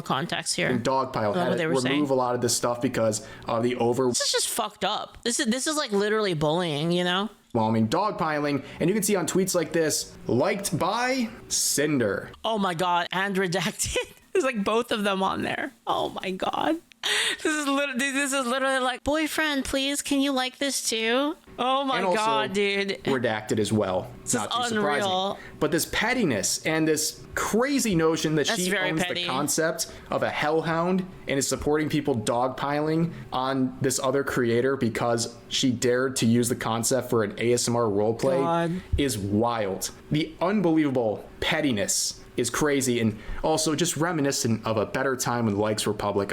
context here. Dogpile, had to remove a lot of this stuff because of the This is just fucked up. This is like literally bullying, you know? Overwhelming dogpiling. And you can see on tweets like this, liked by Cinder. Oh my God, and redacted. There's, like, both of them on there. Oh my God. This is literally like, boyfriend, please, can you like this too? Oh my God, dude. Redacted as well. This not too surprising. But this pettiness and this crazy notion that she owns the concept of a hellhound and is supporting people dogpiling on this other creator because she dared to use the concept for an ASMR roleplay is wild. The unbelievable pettiness is crazy and also just reminiscent of a better time when likes were public.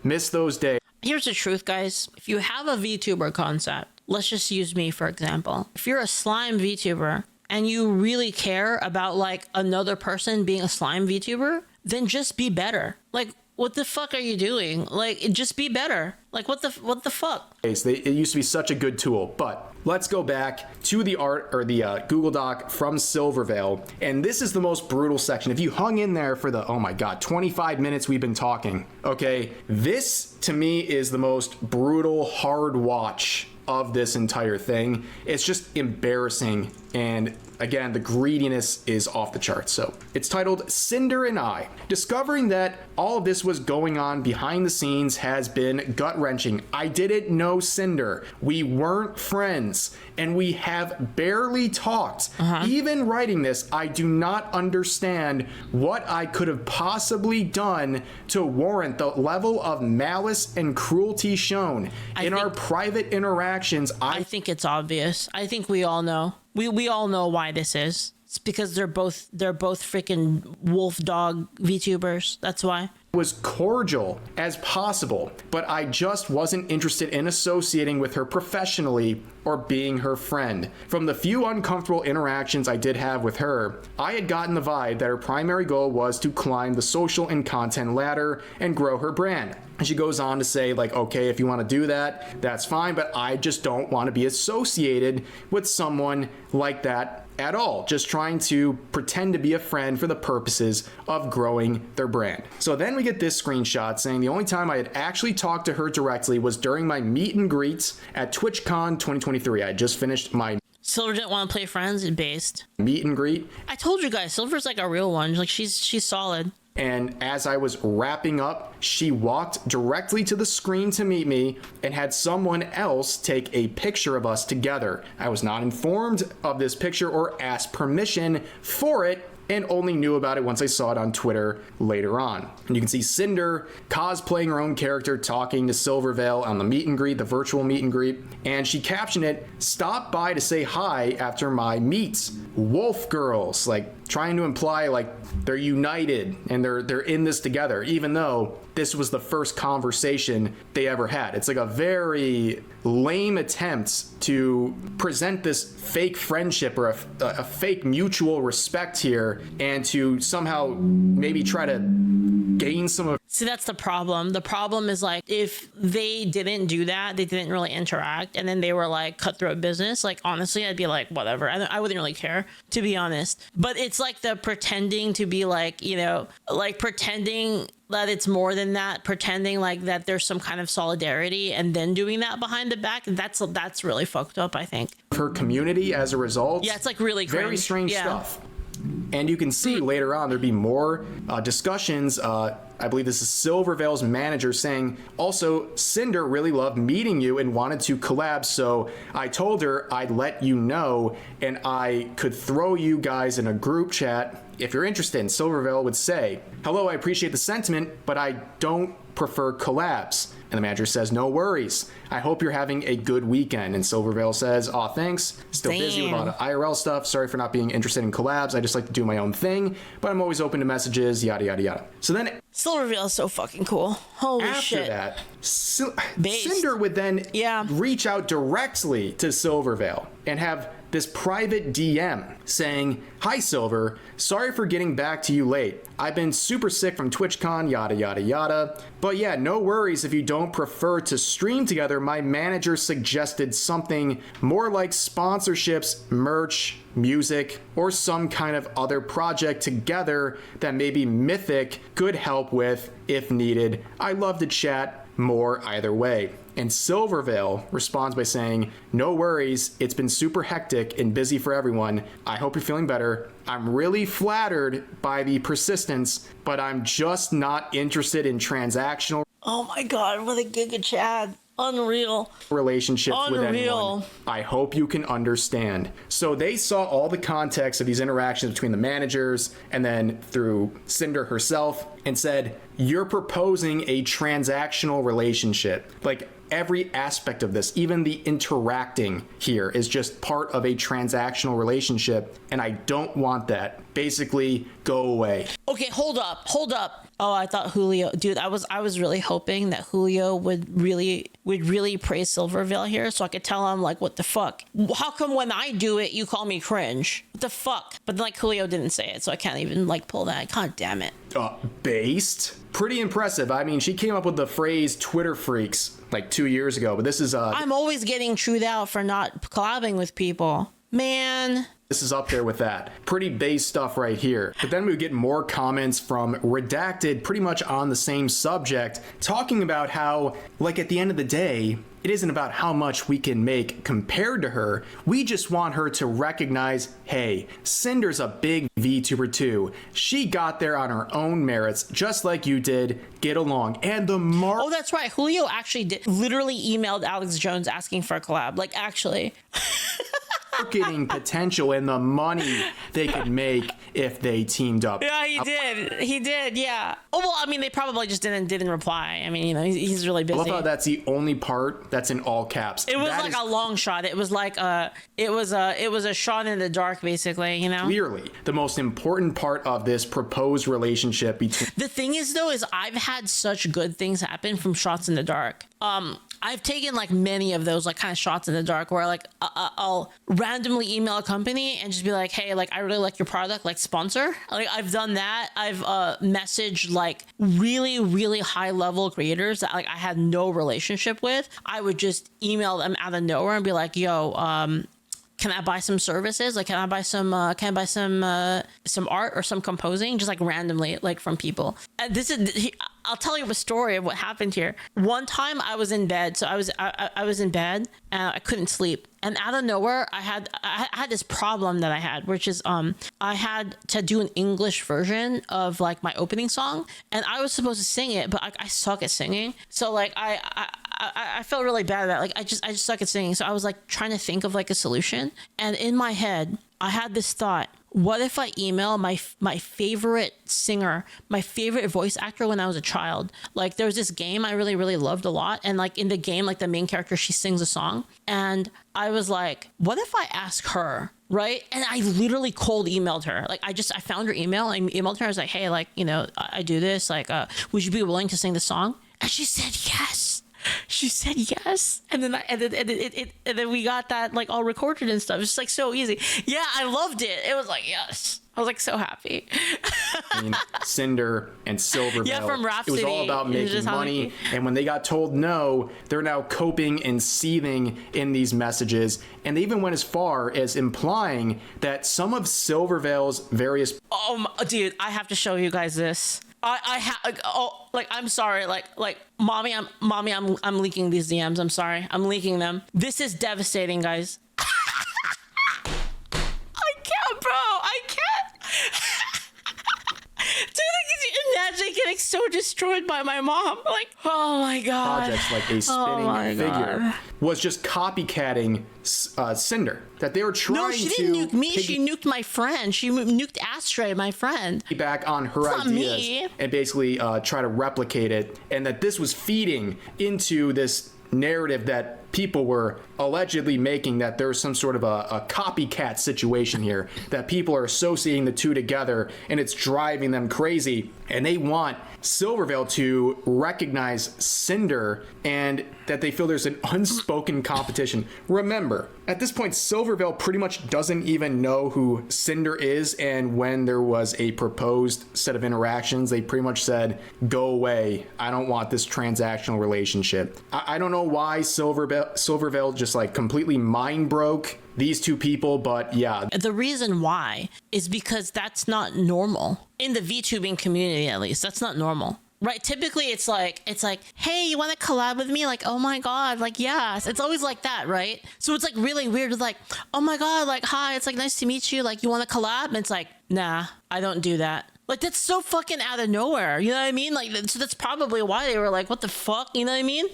Miss those days. Here's the truth, guys. If you have a VTuber concept, let's just use me for example. If you're a slime VTuber and you really care about, like, another person being a slime VTuber, then just be better. Like, what the fuck are you doing? Like, just be better. Like, what the fuck? It used to be such a good tool, but let's go back to the art or the Google Doc from Silvervale. And this is the most brutal section. If you hung in there for the, oh my God, 25 minutes we've been talking, okay, this to me is the most brutal, hard watch of this entire thing. It's just embarrassing. And again, the greediness is off the charts. So it's titled Cinder and I. Discovering that all of this was going on behind the scenes has been gut-wrenching. I didn't know Cinder. We weren't friends and we have barely talked. Even writing this, I do not understand what I could have possibly done to warrant the level of malice and cruelty shown in our private interactions. I think it's obvious. I think we all know. We all know why this is. It's because they're both freaking wolf dog VTubers. That's why. Was cordial as possible, but I just wasn't interested in associating with her professionally or being her friend. From the few uncomfortable interactions I did have with her, I had gotten the vibe that her primary goal was to climb the social and content ladder and grow her brand. And she goes on to say, like, okay, if you want to do that, that's fine, but I just don't want to be associated with someone like that at all, just trying to pretend to be a friend for the purposes of growing their brand. So then we get this screenshot saying the only time I had actually talked to her directly was during my meet and greets at TwitchCon 2023. I had just finished my Silver didn't want to play friends and based meet and greet. I told you guys, Silver's like a real one. Like she's solid. And as I was wrapping up, she walked directly to the screen to meet me and had someone else take a picture of us together. I was not informed of this picture or asked permission for it, and only knew about it once I saw it on Twitter later on. And you can see Cinder cosplaying her own character talking to Silvervale on the meet and greet, the virtual meet and greet, and she captioned it, "Stop by to say hi after my meets. Wolf girls," like trying to imply like they're united and they're in this together, even though this was the first conversation they ever had. It's like a very lame attempt to present this fake friendship or a fake mutual respect here, and to somehow maybe try to gain some of. See, that's the problem. The problem is like if they didn't do that, they didn't really interact, and then they were like cutthroat business. Like honestly, I'd be like, whatever. I wouldn't really care, to be honest. But it's like the pretending to be like, you know, like pretending that it's more than that, pretending like that there's some kind of solidarity, and then doing that behind the back. That's really fucked up, I think. Her community as a result. Yeah, it's like really cringe. Very strange stuff. And you can see later on there'd be more discussions. I believe this is Silvervale's manager saying, also, Cinder really loved meeting you and wanted to collab, so I told her I'd let you know and I could throw you guys in a group chat if you're interested. And Silvervale would say, "Hello, I appreciate the sentiment, but I don't prefer collabs." And the manager says, "No worries. I hope you're having a good weekend." And Silvervale says, "Aw, thanks. Still busy with a lot of IRL stuff. Sorry for not being interested in collabs. I just like to do my own thing, but I'm always open to messages, yada, yada, yada." So then Silvervale is so fucking cool. Holy after shit. that, Cinder would then reach out directly to Silvervale and have this private DM saying, "Hi Silver, sorry for getting back to you late. I've been super sick from TwitchCon, yada yada yada. But yeah, no worries if you don't prefer to stream together. My manager suggested something more like sponsorships, merch, music, or some kind of other project together that maybe Mythic could help with if needed. I'd love to chat more either way." And Silvervale responds by saying, "No worries, it's been super hectic and busy for everyone. I hope you're feeling better. I'm really flattered by the persistence, but I'm just not interested in transactional." Oh my god, what a Giga Chad. Unreal. Relationships with anyone. I hope you can understand. So they saw all the context of these interactions between the managers and then through Cinder herself and said, "You're proposing a transactional relationship." Like every aspect of this, even the interacting here, is just part of a transactional relationship, and I don't want that. Basically, go away. Okay, hold up. Oh, I thought Julio, dude, I was really hoping that Julio would really praise Silvervale here, so I could tell him like, what the fuck? How come when I do it, you call me cringe? What the fuck? But like Julio didn't say it, so I can't even like pull that. God damn it. Based? Pretty impressive. I mean, she came up with the phrase Twitter freaks like 2 years ago, but this is I'm always getting chewed out for not collabing with people. Man. This is up there with that. Pretty base stuff right here. But then we would get more comments from Redacted pretty much on the same subject, talking about how, like, at the end of the day, it isn't about how much we can make compared to her. We just want her to recognize, hey, Cinder's a big VTuber too. She got there on her own merits, just like you did. Get along. And the Oh, that's right. Julio actually literally emailed Alex Jones asking for a collab. Like, actually. marketing potential and the money they could make if they teamed up. Yeah, he did. Yeah. Oh, well, I mean, they probably just didn't reply. I mean, you know, he's really busy. I love how that's the only part that's in all caps. It was like a long shot. It was like it was a shot in the dark, basically, you know? Clearly, the most important part of this proposed relationship between... The thing is, though, is I've had such good things happen from shots in the dark. I've taken like many of those like kind of shots in the dark where like I'll randomly email a company and just be like, hey, like I really like your product, like sponsor. Like I've done that. I've messaged like really high level creators that like I had no relationship with. I would just email them out of nowhere and be like, yo, can I buy some services? Like, can I buy some art or some composing, just like randomly, like from people. And I'll tell you a story of what happened here. One time I was in bed, so I was in bed and I couldn't sleep. And out of nowhere, I had this problem that I had, which is I had to do an English version of like my opening song, and I was supposed to sing it, but I suck at singing. So like I felt really bad about it. Like I just suck at singing. So I was like trying to think of like a solution, and in my head I had this thought: what if I email my favorite singer, my favorite voice actor when I was a child? Like there was this game I really, really loved a lot. And like in the game, like the main character, she sings a song. And I was like, what if I ask her? Right. And I literally cold emailed her. Like I found her email. I emailed her. I was like, hey, like, you know, I do this. Like, would you be willing to sing the song? And she said yes. She said yes, and then we got that like all recorded and stuff. It's just like so easy. Yeah, I loved it. It was like yes. I was like so happy. I mean, Cinder and Silvervale. Yeah, from Rhapsody. It was all about making money. And when they got told no, they're now coping and seething in these messages. And they even went as far as implying that some of Silvervale's various... Dude, I have to show you guys this. I'm sorry, mommy, I'm leaking these DMs. I'm sorry, I'm leaking them. This is devastating, guys. I can't, bro. I can't. Dude, imagine getting so destroyed by my mom. Like, oh my god. Projects like a spinning figure was just copycatting Cinder. That they were trying to... No, she didn't nuke me. She nuked my friend. She nuked Astray, my friend. Back on her ideas and basically try to replicate it. And that this was feeding into this narrative that people were allegedly making, that there's some sort of a copycat situation here, that people are associating the two together and it's driving them crazy. And they want Silvervale to recognize Cinder and that they feel there's an unspoken competition. Remember, at this point, Silvervale pretty much doesn't even know who Cinder is, and when there was a proposed set of interactions, they pretty much said, go away. I don't want this transactional relationship. I don't know why Silvervale just like completely mind broke these two people, but yeah. The reason why is because that's not normal. In the VTubing community, at least, that's not normal. Right? Typically, it's like, hey, you want to collab with me? Like, oh my god, like, yes. It's always like that, right? So it's like really weird. It's like, oh my god, like, hi, it's like nice to meet you. Like, you want to collab? And it's like, nah, I don't do that. Like, that's so fucking out of nowhere. You know what I mean? Like, so that's probably why they were like, what the fuck? You know what I mean?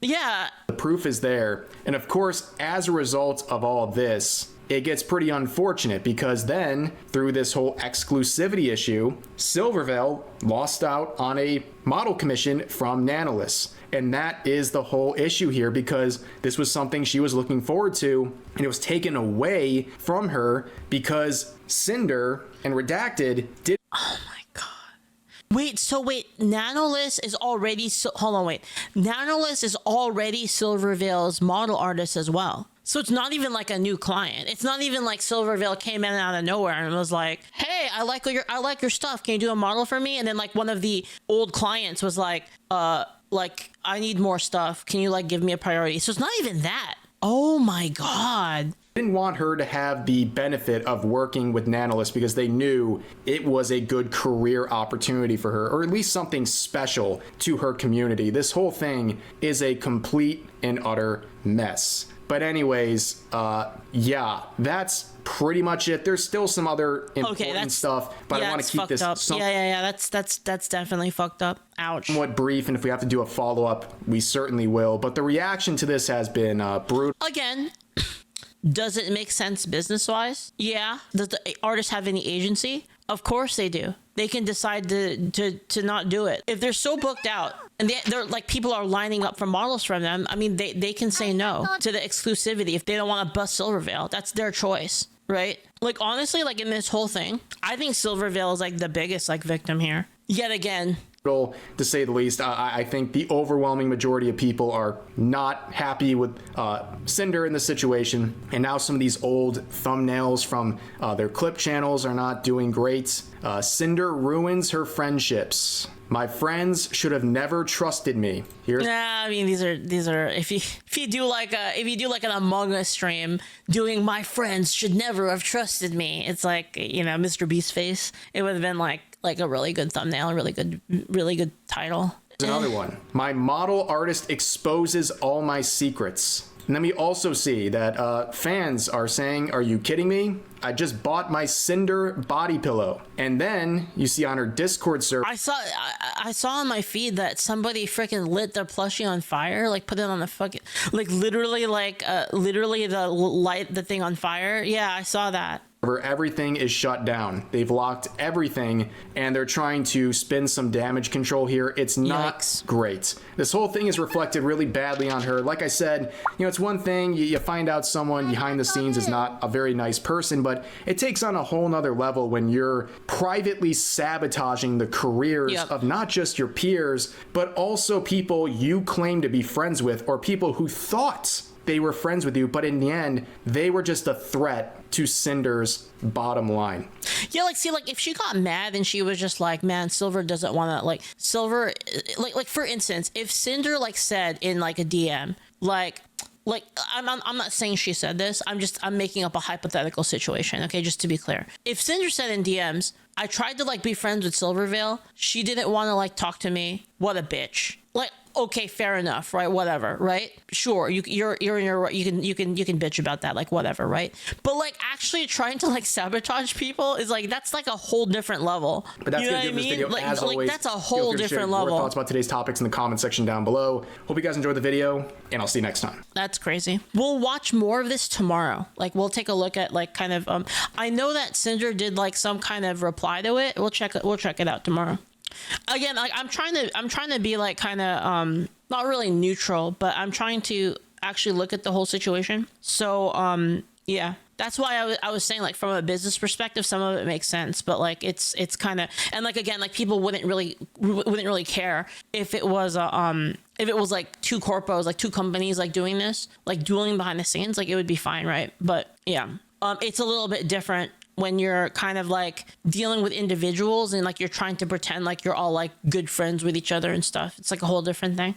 Yeah. The proof is there. And of course, as a result of all of this, it gets pretty unfortunate because then, through this whole exclusivity issue, Silvervale lost out on a model commission from Nanoless. And that is the whole issue here, because this was something she was looking forward to, and it was taken away from her because Cinder and Redacted did... Oh my god. Wait, Nanoless is already... hold on, wait. Nanoless is already Silvervale's model artist as well. So it's not even like a new client. It's not even like Silvervale came in out of nowhere and was like, hey, I like your stuff. Can you do a model for me? And then like one of the old clients was like, I need more stuff. Can you like give me a priority? So it's not even that. Oh my god. Didn't want her to have the benefit of working with Nanoless because they knew it was a good career opportunity for her, or at least something special to her community. This whole thing is a complete and utter mess. But anyways, yeah, that's pretty much it. There's still some other important stuff, but I want to keep this that's definitely fucked up. Ouch. Somewhat brief, and if we have to do a follow-up, we certainly will. But the reaction to this has been brutal. Again, does it make sense business-wise? Yeah. Does the artist have any agency? Of course they do. They can decide to not do it. If they're so booked out and they're like people are lining up for models from them, I mean, they can say no to the exclusivity if they don't want to bust Silvervale. That's their choice, right? Like, honestly, like in this whole thing, I think Silvervale is like the biggest like victim here. Yet again. To say the least. I think the overwhelming majority of people are not happy with Cinder in this situation, and now some of these old thumbnails from their clip channels are not doing great. Cinder ruins her friendships. My friends should have never trusted me. Here's Nah, I mean these are if you do like an Among Us stream doing my friends should never have trusted me. It's like, you know, Mr. Beast face. It would have been like a really good thumbnail, a really good title. another one. My model artist exposes all my secrets. And then we also see that fans are saying, are you kidding me? I just bought my Cinder body pillow. And then you see on her Discord server, I saw on my feed that somebody freaking lit their plushie on fire, like put it on the fucking, like literally light the thing on fire. Yeah, I saw that. everything is shut down. They've locked everything and they're trying to spin some damage control here. It's not great. This whole thing is reflected really badly on her. Like I said, you know, it's one thing you find out someone behind the scenes is not a very nice person, but it takes on a whole nother level when you're privately sabotaging the careers of not just your peers, but also people you claim to be friends with or people who thought they were friends with you, but in the end, they were just a threat to Cinder's bottom line. Yeah, like, see, like, if she got mad and she was just like, man, Silver doesn't want to, like, Silver, like, for instance, if Cinder, like, said in, like, a DM, like, I'm not saying she said this, I'm making up a hypothetical situation, okay, just to be clear. If Cinder said in DMs, I tried to, like, be friends with Silvervale, she didn't want to, like, talk to me, what a bitch. Like, okay, fair enough, right? Whatever, right? Sure, you're in your right. You can bitch about that, like whatever, right? But like actually trying to like sabotage people is like that's like a whole different level. But that's gonna give this video, like, as always. That's a whole different level. More thoughts about today's topics in the comment section down below. Hope you guys enjoyed the video, and I'll see you next time. That's crazy. We'll watch more of this tomorrow. Like we'll take a look at like kind of I know that Cinder did like some kind of reply to it. We'll check it out tomorrow. Again, like I'm trying to be like kind of not really neutral, but I'm trying to actually look at the whole situation. So yeah, that's why I was saying like from a business perspective, some of it makes sense, but like it's kind of, and like again, like people wouldn't really care if it was like two corpos, like two companies like doing this, like dueling behind the scenes, like it would be fine, right? But yeah, it's a little bit different when you're kind of like dealing with individuals and like you're trying to pretend like you're all like good friends with each other and stuff. It's like a whole different thing.